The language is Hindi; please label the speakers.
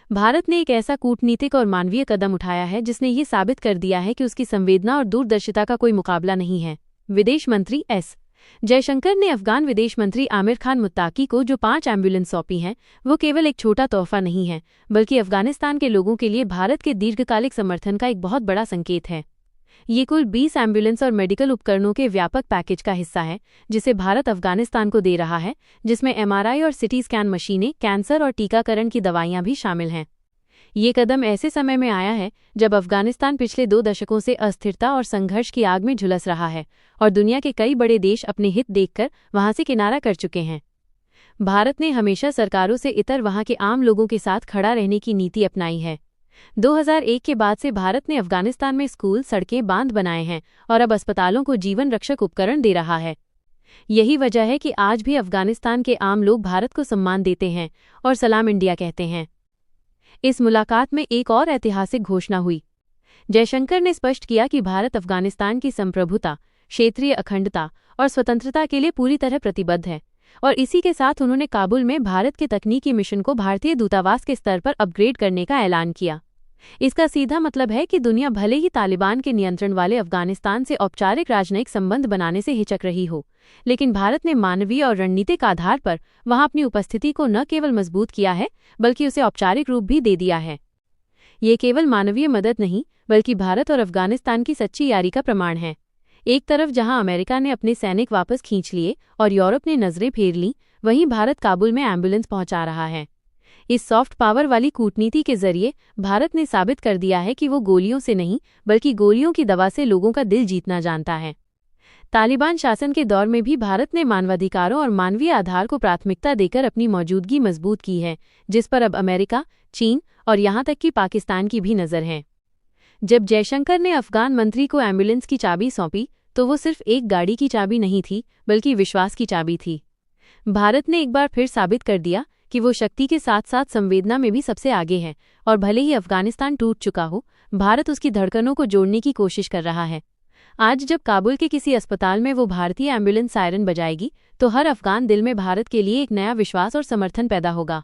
Speaker 1: भारत ने एक ऐसा कूटनीतिक और मानवीय कदम उठाया है जिसने ये साबित कर दिया है कि उसकी संवेदना और दूरदर्शिता का कोई मुकाबला नहीं है। विदेश मंत्री एस जयशंकर ने अफगान विदेश मंत्री आमिर खान मुत्ताकी को जो 5 एम्बुलेंस सौंपी हैं, वो केवल एक छोटा तोहफा नहीं है, बल्कि अफगानिस्तान के लोगों के लिए भारत के दीर्घकालिक समर्थन का एक बहुत बड़ा संकेत है। ये कुल 20 एम्बुलेंस और मेडिकल उपकरणों के व्यापक पैकेज का हिस्सा है, जिसे भारत अफगानिस्तान को दे रहा है, जिसमें एमआरआई और सिटी स्कैन मशीनें, कैंसर और टीकाकरण की दवाइयां भी शामिल हैं। ये कदम ऐसे समय में आया है जब अफगानिस्तान पिछले 2 दशकों से अस्थिरता और संघर्ष की आग में झुलस रहा है और दुनिया के कई बड़े देश अपने हित देखकर वहां से किनारा कर चुके हैं। भारत ने हमेशा सरकारों से इतर वहां के आम लोगों के साथ खड़ा रहने की नीति अपनाई है। 2001 के बाद से भारत ने अफगानिस्तान में स्कूल, सड़कें, बांध बनाए हैं और अब अस्पतालों को जीवन रक्षक उपकरण दे रहा है। यही वजह है कि आज भी अफगानिस्तान के आम लोग भारत को सम्मान देते हैं और सलाम इंडिया कहते हैं। इस मुलाकात में एक और ऐतिहासिक घोषणा हुई। जयशंकर ने स्पष्ट किया कि भारत अफगानिस्तान की संप्रभुता, क्षेत्रीय अखंडता और स्वतंत्रता के लिए पूरी तरह प्रतिबद्ध है, और इसी के साथ उन्होंने काबुल में भारत के तकनीकी मिशन को भारतीय दूतावास के स्तर पर अपग्रेड करने का ऐलान किया। इसका सीधा मतलब है कि दुनिया भले ही तालिबान के नियंत्रण वाले अफगानिस्तान से औपचारिक राजनयिक संबंध बनाने से हिचक रही हो, लेकिन भारत ने मानवीय और रणनीतिक आधार पर वहां अपनी उपस्थिति को न केवल मजबूत किया है, बल्कि उसे औपचारिक रूप भी दे दिया है। ये केवल मानवीय मदद नहीं, बल्कि भारत और अफगानिस्तान की सच्ची यारी का प्रमाण है। एक तरफ जहां अमेरिका ने अपने सैनिक वापस खींच लिए और यूरोप ने नजरें फेर लीं, वहीं भारत काबुल में एम्बुलेंस पहुंचा रहा है। इस सॉफ्ट पावर वाली कूटनीति के जरिए भारत ने साबित कर दिया है कि वो गोलियों से नहीं, बल्कि गोलियों की दवा से लोगों का दिल जीतना जानता है। तालिबान शासन के दौर में भी भारत ने मानवाधिकारों और मानवीय आधार को प्राथमिकता देकर अपनी मौजूदगी मजबूत की है, जिस पर अब अमेरिका, चीन और यहां तक कि पाकिस्तान की भी नजर है। जब जयशंकर ने अफगान मंत्री को एम्बुलेंस की चाबी सौंपी, तो वो सिर्फ एक गाड़ी की चाबी नहीं थी, बल्कि विश्वास की चाबी थी। भारत ने एक बार फिर साबित कर दिया कि वो शक्ति के साथ साथ संवेदना में भी सबसे आगे है, और भले ही अफगानिस्तान टूट चुका हो, भारत उसकी धड़कनों को जोड़ने की कोशिश कर रहा है। आज जब काबुल के किसी अस्पताल में वो भारतीय एम्बुलेंस सायरन बजाएगी, तो हर अफगान दिल में भारत के लिए एक नया विश्वास और समर्थन पैदा होगा।